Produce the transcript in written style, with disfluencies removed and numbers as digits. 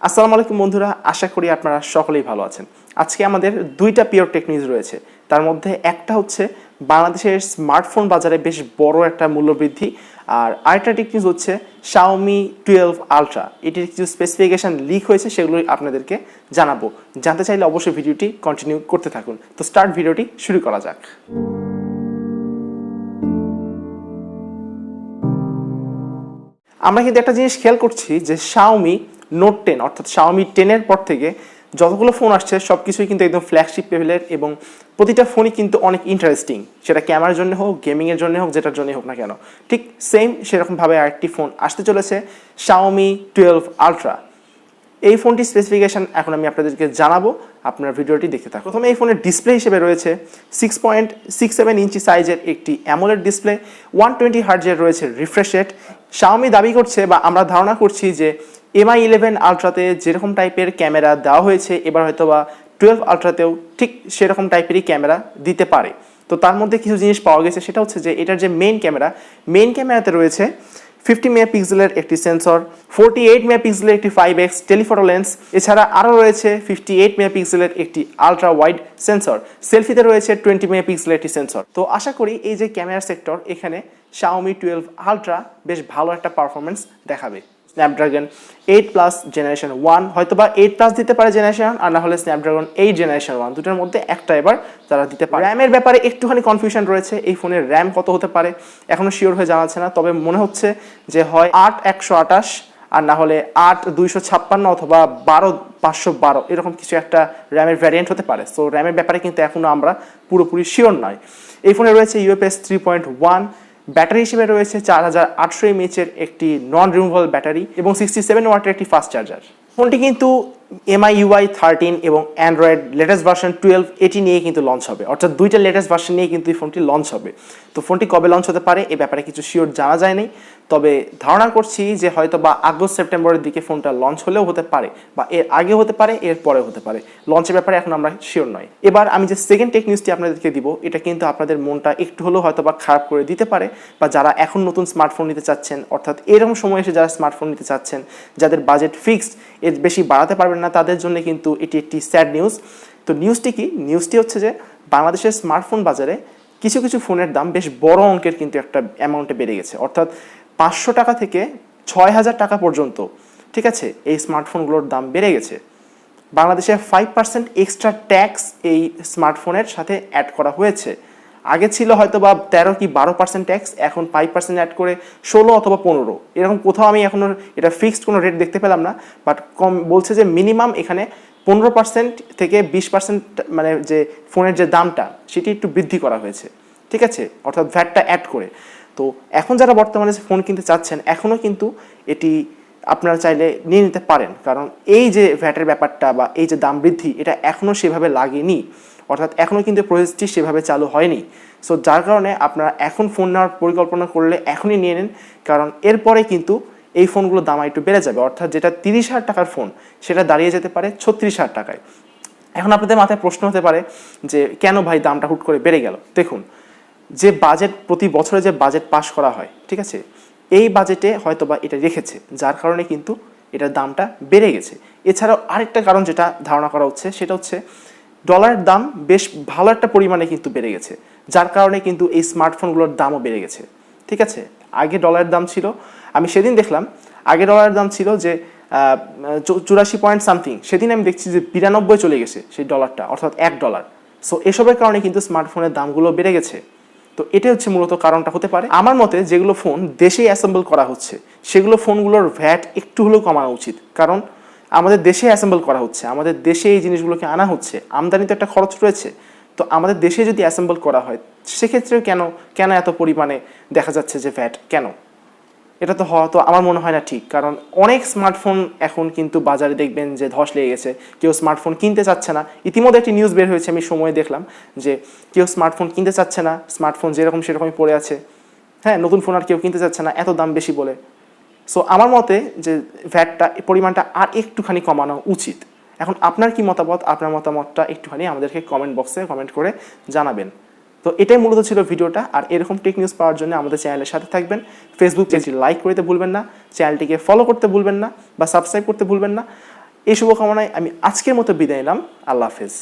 আসসালামু আলাইকুম বন্ধুরা, আশা করি আপনারা সকলেই ভালো আছেন। আজকে আমাদের দুইটা পিওর টেক নিউজ রয়েছে। তার মধ্যে একটা হচ্ছে বাংলাদেশের স্মার্টফোন বাজারে বেশ বড় একটা মূল্যবৃদ্ধি, আর আরেকটা টেক নিউজ হচ্ছে Xiaomi 12 Ultra এটির কিছু স্পেসিফিকেশন লিক হয়েছে, সেগুলো আপনাদেরকে জানাবো। জানতে চাইলে অবশ্যই ভিডিওটি কন্টিনিউ করতে থাকুন। তো স্টার্ট ভিডিওটি শুরু করা যাক। আমরা কিন্তু একটা জিনিস খেয়াল করছি যে Xiaomi Note 10 অর্থাৎ Xiaomi 10 এর পর থেকে যতগুলো ফোন আসছে সব কিছুই কিন্তু একদম ফ্ল্যাগশিপ লেভেলের, এবং প্রতিটা ফোনই কিন্তু অনেক ইন্টারেস্টিং। সেটা ক্যামেরার জন্য হোক, গেমিংয়ের জন্য হোক, যেটার জন্যই হোক না কেন। ঠিক সেম সেরকমভাবে আরেকটি ফোন আসতে চলেছে Xiaomi 12 Ultra। এই ফোনটির স্পেসিফিকেশন এখন আমি আপনাদেরকে জানাবো, আপনার ভিডিওটি দেখতে থাকুন। প্রথমে এই ফোনের ডিসপ্লে হিসেবে রয়েছে 6.67 ইঞ্চি সাইজের একটি অ্যামোলেড ডিসপ্লে, 120 হার্টজের রয়েছে রিফ্রেশ রেট। Xiaomi দাবি করছে বা আমরা ধারণা করছি যে Mi 11 আলট্রাতে যেরকম টাইপের ক্যামেরা দেওয়া হয়েছে, এবার হয়তো বা 12 আলট্রাতেও ঠিক সেরকম টাইপেরই ক্যামেরা দিতে পারে। তো তার মধ্যে কিছু জিনিস পাওয়া গেছে, সেটা হচ্ছে যে এটার যে মেইন ক্যামেরাতে রয়েছে 50 মেগাপিক্সেলের একটি সেন্সর, 48 মেগাপিক্সেলের একটি 5x টেলিফটো লেন্স, এছাড়া আরও রয়েছে 58 মেগাপিক্সেলের একটি আলট্রা ওয়াইড সেন্সর, সেলফিতে রয়েছে 20 মেগাপিক্সেলের একটি সেন্সর। তো আশা করি এই যে ক্যামেরা সেক্টর, এখানে Xiaomi 12 Ultra বেশ ভালো একটা পারফরমেন্স দেখাবে। স্ন্যাপড্রাগন 8+ জেনারেশন 1, হয়তোবা 8+ দিতে পারে জেনারেশন, আর না হলে স্ন্যাপড্রাগন 8 জেনারেশন 1, দুটোর মধ্যে একটা এবার তারা দিতে পারে। র্যামের ব্যাপারে একটুখানি কনফিউশন রয়েছে, এই ফোনের র্যাম কত হতে পারে এখনো শিওর হয়ে জানাচ্ছে না, তবে মনে হচ্ছে যে হয় 8/128 আর না হলে 8/256 অথবা 12/512 এরকম কিছু একটা র্যামের ভ্যারিয়েন্ট হতে পারে। সো র্যামের ব্যাপারে কিন্তু এখনো আমরা পুরোপুরি শিওর নয়। এই ফোনে রয়েছে UFS 3.1, ব্যাটারি হিসেবে রয়েছে 4800 mAh এর একটি নন রিমুভেবল ব্যাটারি এবং 67 ওয়াটের একটি ফাস্ট চার্জার। ফোনটি কিন্তু MIUI 13 এবং অ্যান্ড্রয়েড লেটেস্ট ভার্সন 12 এটি নিয়ে কিন্তু লঞ্চ হবে, অর্থাৎ দুইটা লেটেস্ট ভার্সন নিয়ে কিন্তু এই ফোনটি লঞ্চ হবে। তো ফোনটি কবে লঞ্চ হতে পারে এ ব্যাপারে কিছু শিওর জানা যায়নি, তবে ধারণা করছি যে হয়তো বা আগস্ট সেপ্টেম্বরের দিকে ফোনটা লঞ্চ হলেও হতে পারে, বা এর আগে হতে পারে, এর পরেও হতে পারে। লঞ্চের ব্যাপারে এখন আমরা শিওর নয়। এবার আমি যে সেকেন্ড টেক নিউজটি আপনাদেরকে দিব, এটা কিন্তু আপনাদের মনটা একটু হলেও হয়তো বা খারাপ করে দিতে পারে, বা যারা এখন নতুন স্মার্টফোন নিতে চাচ্ছেন, অর্থাৎ এরকম সময় এসে যারা স্মার্টফোন নিতে চাচ্ছেন, যাদের বাজেট ফিক্সড, এর বেশি বাড়াতে পারবেন না, তাদের জন্য কিন্তু এটি একটি স্যাড নিউজ। তো নিউজটি কি? নিউজটি হচ্ছে যে বাংলাদেশের স্মার্টফোন বাজারে কিছু কিছু ফোনের দাম বেশ বড় অঙ্কের কিন্তু একটা অ্যামাউন্টে বেড়ে গেছে, অর্থাৎ 500 টাকা থেকে 6000 টাকা পর্যন্ত, ঠিক আছে, এই স্মার্টফোনগুলোর দাম বেড়ে গেছে। বাংলাদেশে 5% এক্সট্রা ট্যাক্স এই স্মার্টফোনের সাথে অ্যাড করা হয়েছে। আগে ছিল হয়তো বা 13 কি 12% ট্যাক্স, এখন 5% অ্যাড করে 16 অথবা 15, এরকম কোথাও আমি এখনো এটা ফিক্সড কোনো রেট দেখতে পেলাম না, বাট কম বলছে যে মিনিমাম এখানে 15% থেকে 20% মানে যে ফোনের যে দামটা সেটি একটু বৃদ্ধি করা হয়েছে, ঠিক আছে, অর্থাৎ ভ্যাটটা অ্যাড করে। তো এখন যারা বর্তমানে ফোন কিনতে চাচ্ছেন, এখনও কিন্তু এটি আপনারা চাইলে নিয়ে নিতে পারেন, কারণ এই যে ভ্যাটের ব্যাপারটা বা এই যে দাম বৃদ্ধি, এটা এখনও সেভাবে লাগেনি, অর্থাৎ এখনও কিন্তু প্রসেসটি সেভাবে চালু হয়নি। সো যার কারণে আপনারা এখন ফোন নেওয়ার পরিকল্পনা করলে এখনই নিয়ে নিন, কারণ এরপরে কিন্তু এই ফোনগুলোর দাম একটু বেড়ে যাবে, অর্থাৎ যেটা 30,000 টাকার ফোন সেটা দাঁড়িয়ে যেতে পারে 36,000 টাকায়। এখন আপনাদের মাথায় প্রশ্ন হতে পারে যে কেন ভাই দামটা হুট করে বেড়ে গেল? দেখুন, যে বাজেট প্রতি বছরে যে বাজেট পাস করা হয়, ঠিক আছে, এই বাজেটে হয়তো বা এটা রেখেছে, যার কারণে কিন্তু এটার দামটা বেড়ে গেছে। এছাড়াও আরেকটা কারণ যেটা ধারণা করা হচ্ছে, সেটা হচ্ছে ডলারের দাম বেশ ভালো একটা পরিমাণে কিন্তু বেড়ে গেছে, যার কারণে কিন্তু এই স্মার্টফোনগুলোর দামও বেড়ে গেছে, ঠিক আছে। আগে ডলারের দাম ছিল, আমি সেদিন দেখলাম, আগে ডলারের দাম ছিল যে 84 পয়েন্ট সামথিং, সেদিন আমি দেখছি যে 92 চলে গেছে সেই ডলারটা, অর্থাৎ $1। সো এসবের কারণে কিন্তু স্মার্টফোনের দামগুলো বেড়ে গেছে। তো এটাই হচ্ছে মূলত কারণটা হতে পারে। আমার মতে যেগুলো ফোন দেশেই অ্যাসেম্বল করা হচ্ছে, সেগুলো ফোনগুলোর ভ্যাট একটু হলেও কমানো উচিত, কারণ আমাদের দেশে অ্যাসেম্বল করা হচ্ছে, আমাদের দেশে এই জিনিসগুলোকে আনা হচ্ছে, আমদানিতে একটা খরচ রয়েছে। তো আমাদের দেশে যদি অ্যাসেম্বল করা হয়, সেক্ষেত্রেও কেন এত পরিমাণে দেখা যাচ্ছে যে ভ্যাট কেন? এটা তো হওয়া তো আমার মনে হয় না ঠিক, কারণ অনেক স্মার্টফোন এখন কিন্তু বাজারে দেখবেন যে ধস লেগে গেছে, কেউ স্মার্টফোন কিনতে চাচ্ছে না। ইতিমধ্যে একটি নিউজ বের হয়েছে, আমি সময় দেখলাম যে কেউ স্মার্টফোন কিনতে চাচ্ছে না, স্মার্টফোন যেরকম সেরকমই পড়ে আছে, হ্যাঁ, নতুন ফোন আর কেউ কিনতে চাচ্ছে না এত দাম বেশি বলে। সো আমার মতে যে ভ্যাটটা পরিমাণটা আর একটুখানি কমানো উচিত। এখন আপনার কি মতামত? আপনার মতামতটা একটুখানি আমাদেরকে কমেন্ট বক্সে কমেন্ট করে জানাবেন। তো এটাই মূলত ছিল ভিডিওটা, আর এরকম টেক নিউজ পাওয়ার জন্য আমাদের চ্যানেলের সাথে থাকবেন। ফেসবুক পেজটি লাইক করতে ভুলবেন না, চ্যানেলটিকে ফলো করতে ভুলবেন না, বা সাবস্ক্রাইব করতে ভুলবেন না। এই শুভকামনায় আমি আজকের মতো বিদায় নিলাম। আল্লাহ হাফেজ।